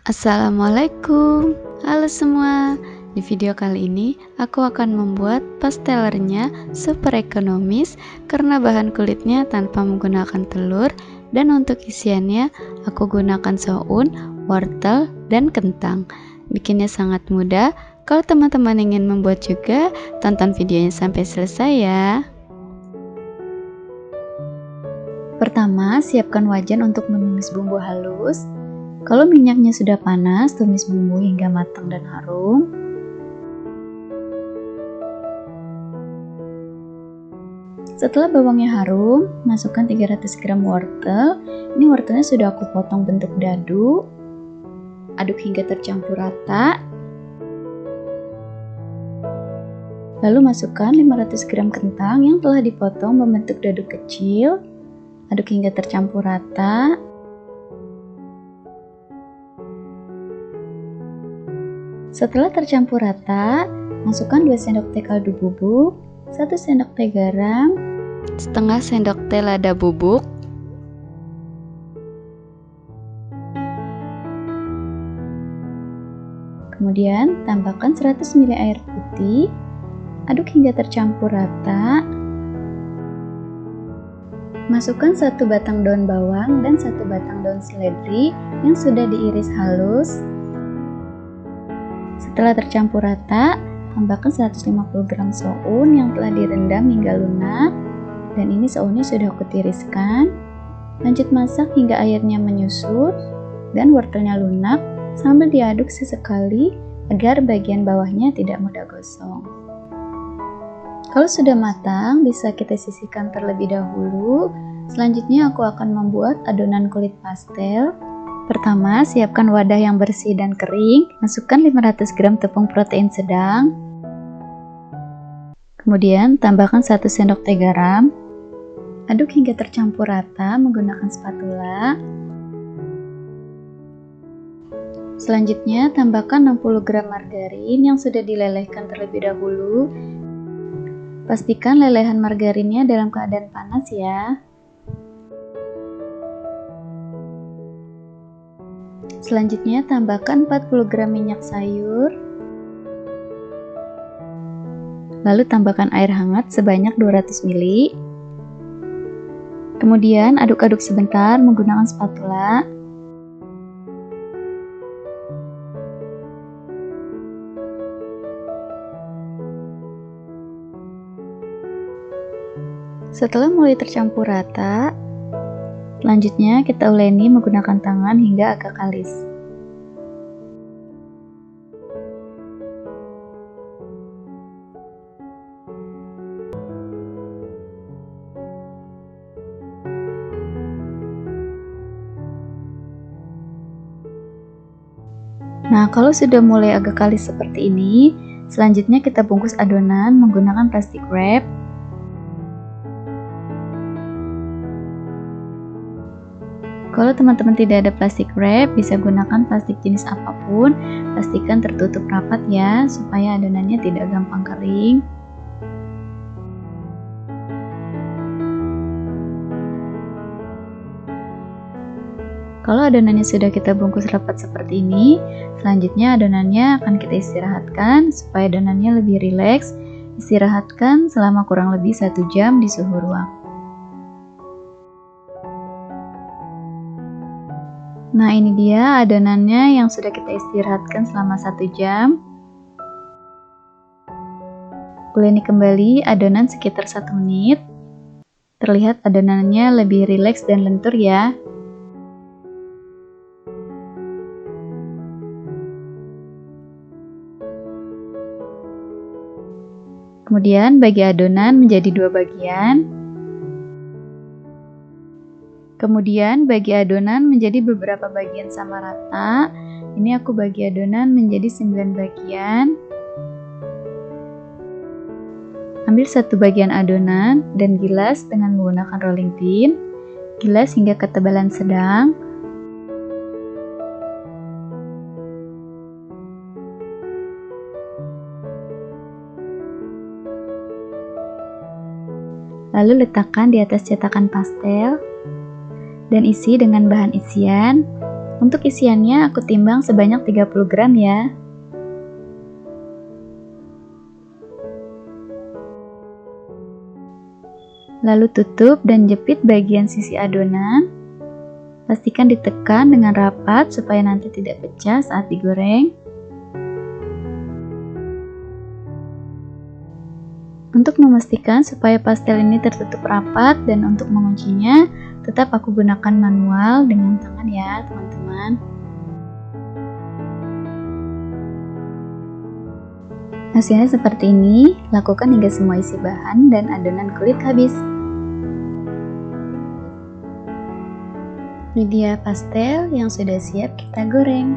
Assalamualaikum, halo semua. Di video kali ini aku akan membuat pastelernya super ekonomis karena bahan kulitnya tanpa menggunakan telur, dan untuk isiannya aku gunakan soun, wortel, dan kentang. Bikinnya sangat mudah. Kalau teman-teman ingin membuat juga, tonton videonya sampai selesai ya. Pertama, siapkan wajan untuk menumis bumbu halus. Kalau minyaknya sudah panas, tumis bumbu hingga matang dan harum. Setelah bawangnya harum, masukkan 300 gram wortel. Ini wortelnya sudah aku potong bentuk dadu. Aduk hingga tercampur rata. Lalu masukkan 500 gram kentang yang telah dipotong membentuk dadu kecil. Aduk hingga tercampur rata. Setelah tercampur rata, masukkan 2 sendok teh kaldu bubuk, 1 sendok teh garam, setengah sendok teh lada bubuk, kemudian tambahkan 100 ml air putih, aduk hingga tercampur rata. Masukkan 1 batang daun bawang dan 1 batang daun seledri yang sudah diiris halus. Setelah tercampur rata, tambahkan 150 gram soun yang telah direndam hingga lunak, dan ini sounnya sudah aku tiriskan. Lanjut masak hingga airnya menyusut dan wortelnya lunak sambil diaduk sesekali agar bagian bawahnya tidak mudah gosong. Kalau sudah matang, bisa kita sisihkan terlebih dahulu. Selanjutnya aku akan membuat adonan kulit pastel. Pertama, siapkan wadah yang bersih dan kering. Masukkan 500 gram tepung protein sedang. Kemudian, tambahkan 1 sendok teh garam. Aduk hingga tercampur rata menggunakan spatula. Selanjutnya, tambahkan 60 gram margarin yang sudah dilelehkan terlebih dahulu. Pastikan lelehan margarinnya dalam keadaan panas ya. Selanjutnya, tambahkan 40 gram minyak sayur. Lalu tambahkan air hangat sebanyak 200 ml. Kemudian aduk-aduk sebentar menggunakan spatula. Setelah mulai tercampur rata, selanjutnya kita uleni menggunakan tangan hingga agak kalis. Nah, kalau sudah mulai agak kalis seperti ini, selanjutnya kita bungkus adonan menggunakan plastik wrap. Kalau teman-teman tidak ada plastik wrap, bisa gunakan plastik jenis apapun. Pastikan tertutup rapat ya, supaya adonannya tidak gampang kering. Kalau adonannya sudah kita bungkus rapat seperti ini, selanjutnya adonannya akan kita istirahatkan supaya adonannya lebih rileks. Istirahatkan selama kurang lebih 1 jam di suhu ruang. Nah, ini dia adonannya yang sudah kita istirahatkan selama 1 jam. Uleni kembali adonan sekitar 1 menit. Terlihat adonannya lebih rileks dan lentur ya. Kemudian bagi adonan menjadi 2 bagian. Kemudian bagi adonan menjadi beberapa bagian sama rata. Ini aku bagi adonan menjadi 9 bagian. Ambil 1 bagian adonan dan gilas dengan menggunakan rolling pin. Gilas hingga ketebalan sedang. Lalu letakkan di atas cetakan pastel dan isi dengan bahan isian Untuk isiannya aku timbang sebanyak 30 gram ya. Lalu tutup dan jepit bagian sisi adonan. Pastikan ditekan dengan rapat supaya nanti tidak pecah saat digoreng. Untuk memastikan supaya pastel ini tertutup rapat dan untuk menguncinya, tetap aku gunakan manual dengan tangan ya teman-teman. Hasilnya seperti ini, lakukan hingga semua isi bahan dan adonan kulit habis. Ini dia pastel yang sudah siap kita goreng.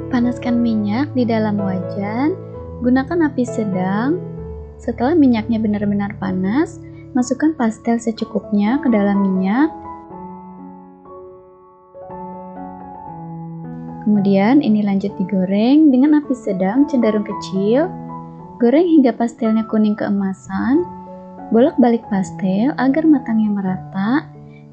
Panaskan minyak di dalam wajan, gunakan api sedang. Setelah minyaknya benar-benar panas, masukkan pastel secukupnya ke dalam minyak. Kemudian ini lanjut digoreng dengan api sedang cenderung kecil. Goreng hingga pastelnya kuning keemasan. Bolak-balik pastel agar matangnya merata.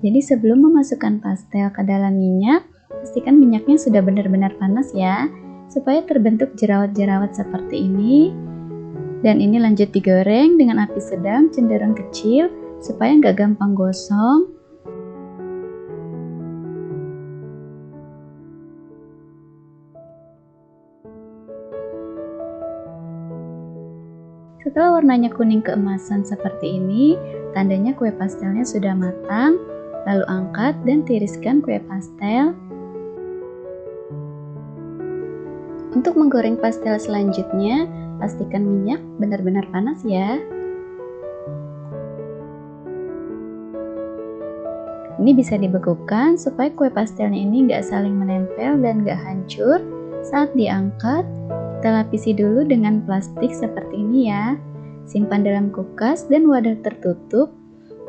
Jadi sebelum memasukkan pastel ke dalam minyak, pastikan minyaknya sudah benar-benar panas ya, supaya terbentuk jerawat-jerawat seperti ini. Dan ini lanjut digoreng dengan api sedang cenderung kecil supaya nggak gampang gosong. Setelah warnanya kuning keemasan seperti ini, tandanya kue pastelnya sudah matang. Lalu angkat dan tiriskan kue pastel. Untuk menggoreng pastel selanjutnya, pastikan minyak benar-benar panas ya. Ini bisa dibekukan supaya kue pastelnya ini nggak saling menempel dan nggak hancur. Saat diangkat, kita lapisi dulu dengan plastik seperti ini ya. Simpan dalam kulkas dan wadah tertutup.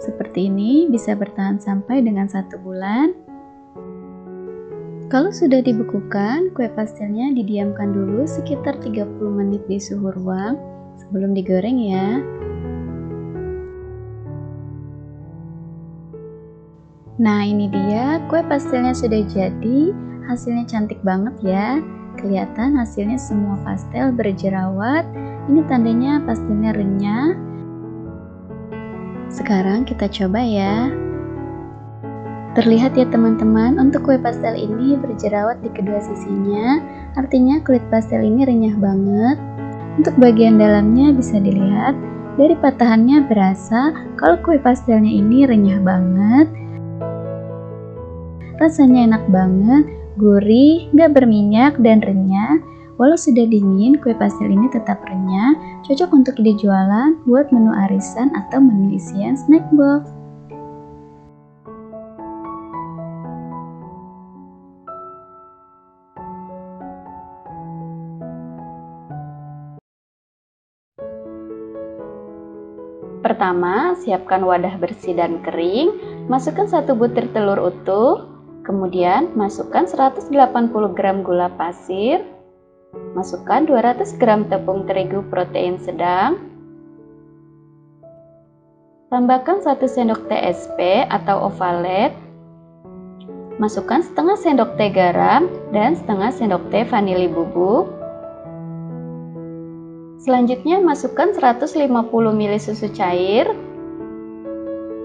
Seperti ini bisa bertahan sampai dengan 1 bulan. Kalau sudah dibekukan, kue pastelnya didiamkan dulu sekitar 30 menit di suhu ruang sebelum digoreng ya. Nah, ini dia kue pastelnya sudah jadi. Hasilnya cantik banget ya. Kelihatan hasilnya semua pastel berjerawat. Ini tandanya pastelnya renyah. Sekarang kita coba ya. Terlihat ya teman-teman, untuk kue pastel ini berjerawat di kedua sisinya. Artinya kulit pastel ini renyah banget. Untuk bagian dalamnya bisa dilihat, dari patahannya berasa kalau kue pastelnya ini renyah banget. Rasanya enak banget, gurih, gak berminyak dan renyah. Walau sudah dingin, kue pastel ini tetap renyah, cocok untuk dijualan buat menu arisan atau menu isian snack box. Pertama, siapkan wadah bersih dan kering, masukkan 1 butir telur utuh, kemudian masukkan 180 gram gula pasir, masukkan 200 gram tepung terigu protein sedang, tambahkan 1 sendok teh SP atau ovalet, masukkan setengah sendok teh garam dan setengah sendok teh vanili bubuk. Selanjutnya masukkan 150 ml susu cair.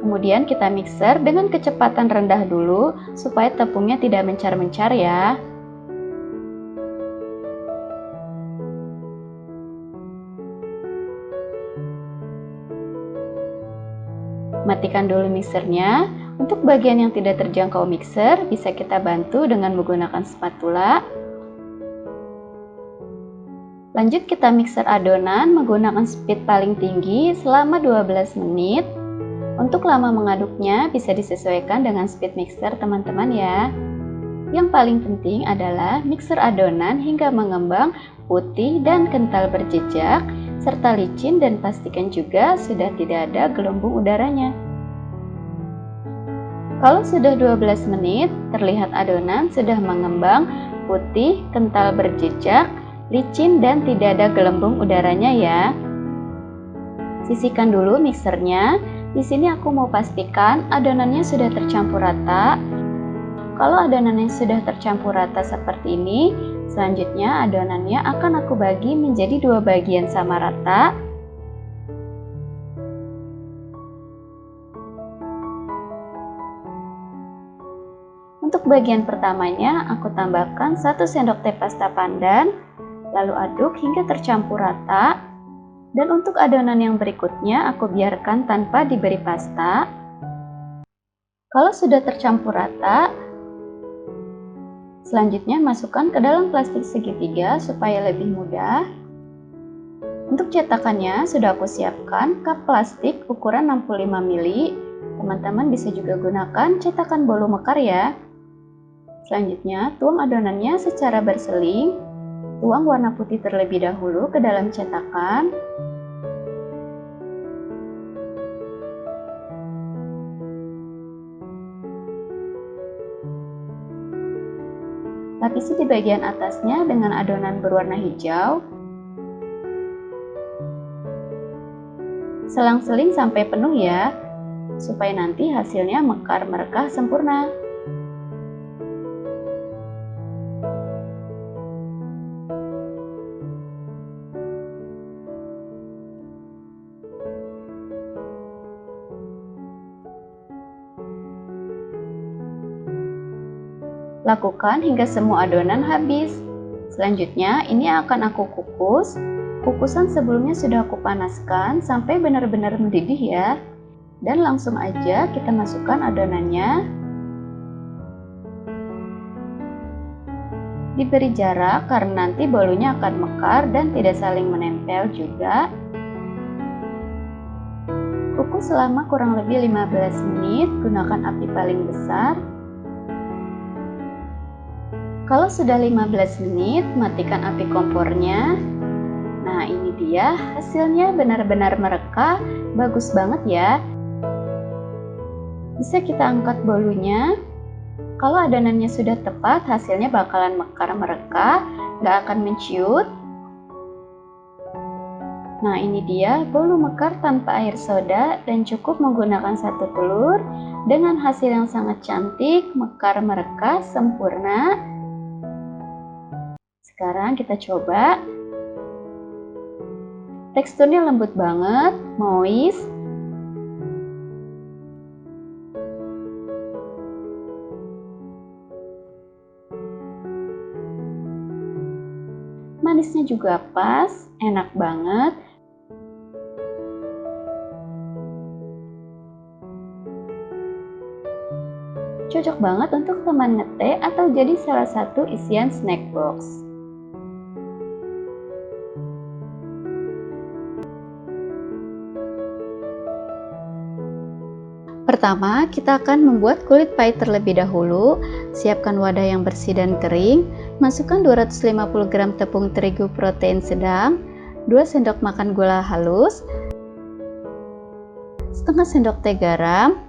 Kemudian kita mixer dengan kecepatan rendah dulu supaya tepungnya tidak mencar-mencar ya. Matikan dulu mixernya. Untuk bagian yang tidak terjangkau mixer, bisa kita bantu dengan menggunakan spatula. Lanjut kita mixer adonan menggunakan speed paling tinggi selama 12 menit. Untuk lama mengaduknya bisa disesuaikan dengan speed mixer teman-teman ya. Yang paling penting adalah mixer adonan hingga mengembang, putih dan kental berjejak, serta licin dan pastikan juga sudah tidak ada gelembung udaranya. Kalau sudah 12 menit, terlihat adonan sudah mengembang, putih, kental berjejak, licin dan tidak ada gelembung udaranya ya. Sisihkan dulu mixernya Di sini aku mau pastikan adonannya sudah tercampur rata. Kalau adonannya sudah tercampur rata seperti ini, selanjutnya adonannya akan aku bagi menjadi 2 bagian sama rata. Untuk bagian pertamanya, aku tambahkan 1 sendok teh pasta pandan, lalu aduk hingga tercampur rata. Dan untuk adonan yang berikutnya, aku biarkan tanpa diberi pasta. Kalau sudah tercampur rata, selanjutnya masukkan ke dalam plastik segitiga supaya lebih mudah. Untuk cetakannya, sudah aku siapkan cup plastik ukuran 65 ml. Teman-teman bisa juga gunakan cetakan bolu mekar ya. Selanjutnya, tuang adonannya secara berseling. Tuang warna putih terlebih dahulu ke dalam cetakan. Lapisi di bagian atasnya dengan adonan berwarna hijau. Selang-seling sampai penuh ya, supaya nanti hasilnya mekar merekah sempurna. Lakukan hingga semua adonan habis. Selanjutnya, ini akan aku kukus. Kukusan sebelumnya sudah aku panaskan sampai benar-benar mendidih ya. Dan langsung aja kita masukkan adonannya. Diberi jarak karena nanti bolunya akan mekar dan tidak saling menempel juga. Kukus selama kurang lebih 15 menit, gunakan api paling besar. Kalau sudah 15 menit, matikan api kompornya. Nah, ini dia hasilnya benar-benar merekah, bagus banget ya. Bisa kita angkat bolunya. Kalau adonannya sudah tepat, hasilnya bakalan mekar merekah, nggak akan menciut. Nah, ini dia bolu mekar tanpa air soda dan cukup menggunakan 1 telur dengan hasil yang sangat cantik, mekar merekah, sempurna. Sekarang kita coba. Teksturnya lembut banget, moist. Manisnya juga pas, enak banget. Cocok banget untuk teman ngeteh atau jadi salah satu isian snack box. Pertama, kita akan membuat kulit pie terlebih dahulu. Siapkan wadah yang bersih dan kering. Masukkan 250 gram tepung terigu protein sedang, 2 sendok makan gula halus, setengah sendok teh garam.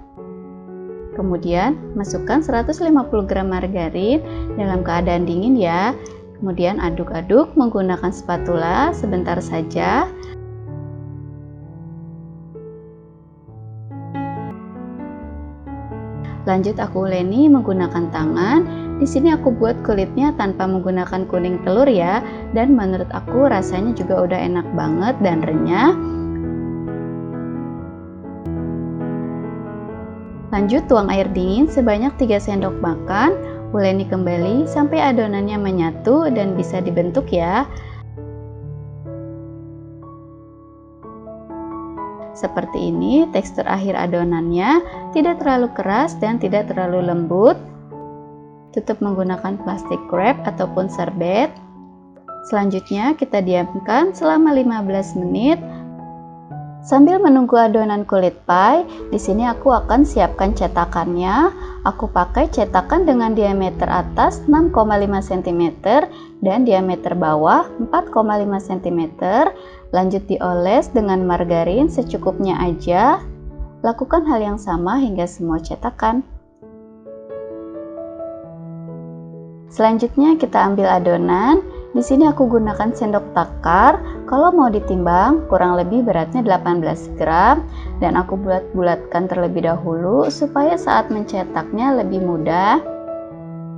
Kemudian, masukkan 150 gram margarin dalam keadaan dingin ya. Kemudian aduk-aduk menggunakan spatula sebentar saja. Lanjut aku uleni menggunakan tangan. Di sini aku buat kulitnya tanpa menggunakan kuning telur ya, dan menurut aku rasanya juga udah enak banget dan renyah. Lanjut tuang air dingin sebanyak 3 sendok makan. Uleni kembali sampai adonannya menyatu dan bisa dibentuk ya. Seperti ini tekstur akhir adonannya, tidak terlalu keras dan tidak terlalu lembut. Tutup menggunakan plastik wrap ataupun serbet. Selanjutnya kita diamkan selama 15 menit. Sambil menunggu adonan kulit pie, di sini aku akan siapkan cetakannya. Aku pakai cetakan dengan diameter atas 6,5 cm dan diameter bawah 4,5 cm. Lanjut dioles dengan margarin secukupnya aja. Lakukan hal yang sama hingga semua cetakan. Selanjutnya kita ambil adonan. Di sini aku gunakan sendok takar. Kalau mau ditimbang, kurang lebih beratnya 18 gram dan aku bulat-bulatkan terlebih dahulu supaya saat mencetaknya lebih mudah.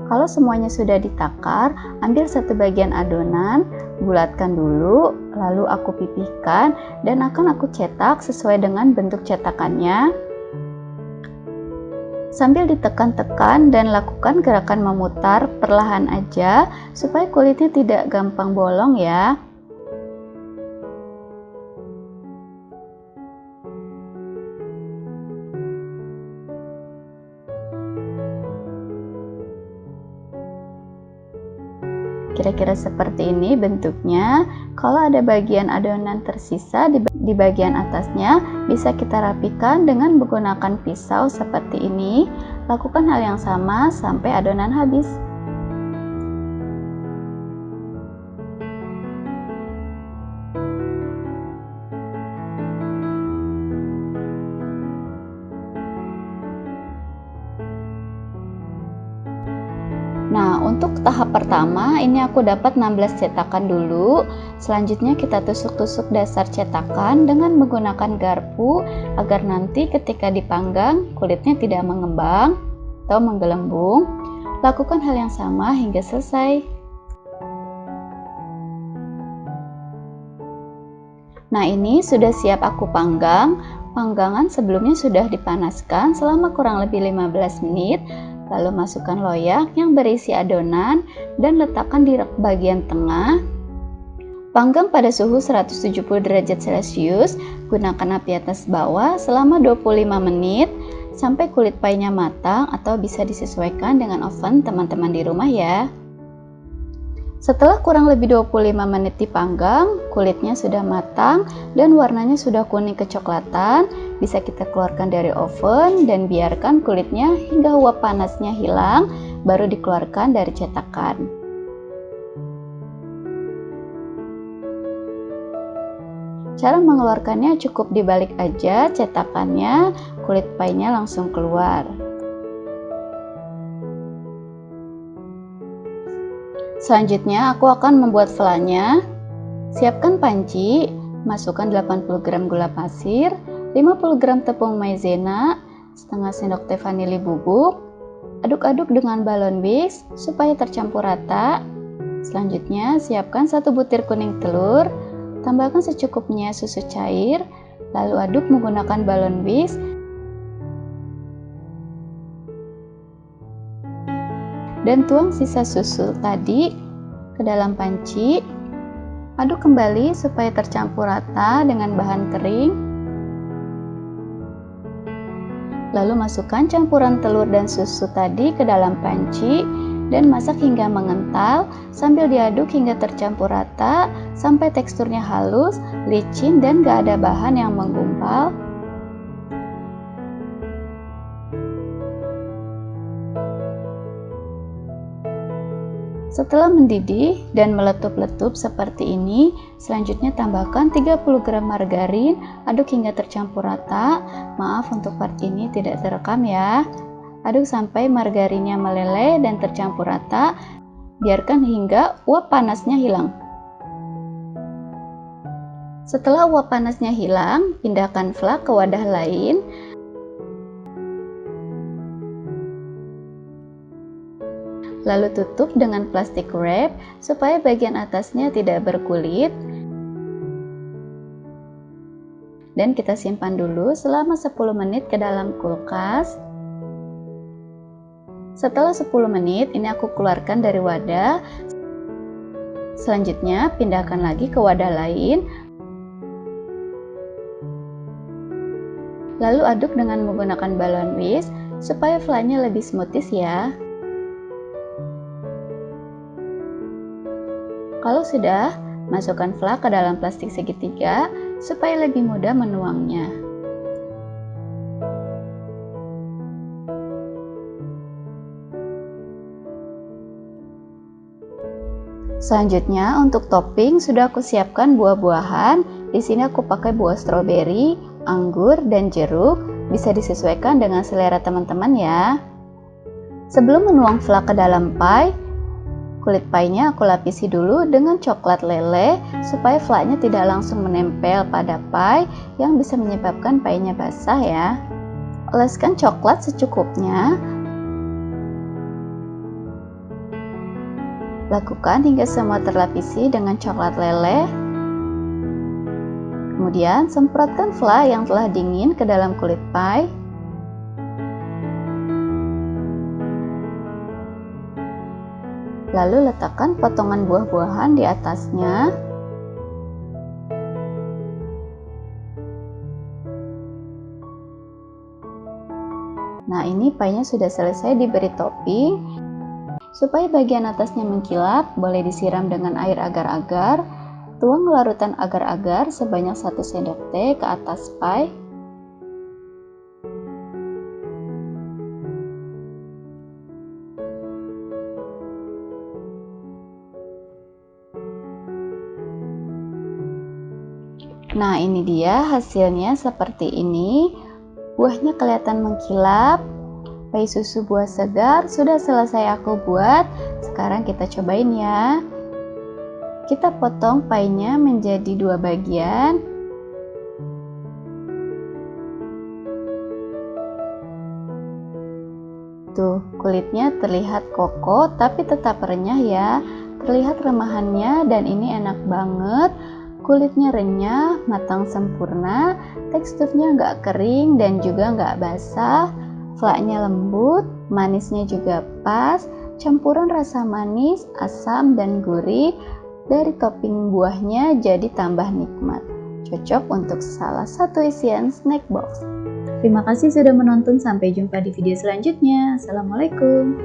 Kalau semuanya sudah ditakar, ambil satu bagian adonan, bulatkan dulu, lalu aku pipihkan dan akan aku cetak sesuai dengan bentuk cetakannya. Sambil ditekan-tekan dan lakukan gerakan memutar perlahan aja supaya kulitnya tidak gampang bolong ya. Kira-kira seperti ini bentuknya. Kalau ada bagian adonan tersisa di bagian atasnya, bisa kita rapikan dengan menggunakan pisau seperti ini. Lakukan hal yang sama sampai adonan habis. Nah, untuk tahap pertama ini aku dapat 16 cetakan dulu. Selanjutnya kita tusuk-tusuk dasar cetakan dengan menggunakan garpu agar nanti ketika dipanggang kulitnya tidak mengembang atau menggelembung. Lakukan hal yang sama hingga selesai. Nah, ini sudah siap aku panggang. Panggangan sebelumnya sudah dipanaskan selama kurang lebih 15 menit. Lalu masukkan loyak yang berisi adonan dan letakkan di bagian tengah. Panggang pada suhu 170 derajat Celcius, gunakan api atas bawah selama 25 menit sampai kulit pie-nya matang atau bisa disesuaikan dengan oven teman-teman di rumah ya. Setelah kurang lebih 25 menit dipanggang, kulitnya sudah matang dan warnanya sudah kuning kecoklatan. Bisa kita keluarkan dari oven dan biarkan kulitnya hingga uap panasnya hilang, baru dikeluarkan dari cetakan. Cara mengeluarkannya cukup dibalik aja cetakannya, kulit pie-nya langsung keluar. Selanjutnya aku akan membuat flannya. Siapkan panci, masukkan 80 gram gula pasir, 50 gram tepung maizena, setengah sendok teh vanili bubuk. Aduk-aduk dengan balon whisk supaya tercampur rata. Selanjutnya siapkan 1 butir kuning telur, tambahkan secukupnya susu cair, lalu aduk menggunakan balon whisk. Dan tuang sisa susu tadi ke dalam panci. Aduk kembali supaya tercampur rata dengan bahan kering. Lalu masukkan campuran telur dan susu tadi ke dalam panci dan masak hingga mengental sambil diaduk hingga tercampur rata sampai teksturnya halus, licin dan gak ada bahan yang menggumpal. Setelah mendidih dan meletup-letup seperti ini, selanjutnya tambahkan 30 gram margarin, aduk hingga tercampur rata. Maaf untuk part ini tidak terekam ya. Aduk sampai margarinnya meleleh dan tercampur rata. Biarkan hingga uap panasnya hilang. Setelah uap panasnya hilang, pindahkan flak ke wadah lain. Lalu tutup dengan plastik wrap supaya bagian atasnya tidak berkulit. Dan kita simpan dulu selama 10 menit ke dalam kulkas. Setelah 10 menit, ini aku keluarkan dari wadah. Selanjutnya, pindahkan lagi ke wadah lain. Lalu aduk dengan menggunakan balon whisk supaya flannya lebih smoothies ya. Kalau sudah, masukkan flak ke dalam plastik segitiga supaya lebih mudah menuangnya. Selanjutnya untuk topping sudah aku siapkan buah-buahan. Di sini aku pakai buah stroberi, anggur, dan jeruk. Bisa disesuaikan dengan selera teman-teman ya. Sebelum menuang flak ke dalam pie, Kulit pie-nya aku lapisi dulu dengan coklat lele supaya flaknya tidak langsung menempel pada pie yang bisa menyebabkan pie-nya basah ya. Oleskan coklat secukupnya. Lakukan hingga semua terlapisi dengan coklat lele. Kemudian semprotkan flak yang telah dingin ke dalam kulit pie. Lalu letakkan potongan buah-buahan di atasnya. Nah, ini pie-nya sudah selesai diberi topping. Supaya bagian atasnya mengkilap, boleh disiram dengan air agar-agar. Tuang larutan agar-agar sebanyak 1 sendok teh ke atas pie. Nah, ini dia hasilnya seperti ini. Buahnya kelihatan mengkilap. Pie susu buah segar sudah selesai aku buat. Sekarang kita cobain ya. Kita potong pie-nya menjadi 2 bagian. Tuh, kulitnya terlihat kokoh tapi tetap renyah ya. Terlihat remahannya dan ini enak banget. Kulitnya renyah, matang sempurna, teksturnya nggak kering dan juga nggak basah. Flaknya lembut, manisnya juga pas, campuran rasa manis, asam, dan gurih dari topping buahnya jadi tambah nikmat. Cocok untuk salah satu isian snack box. Terima kasih sudah menonton, sampai jumpa di video selanjutnya. Assalamualaikum.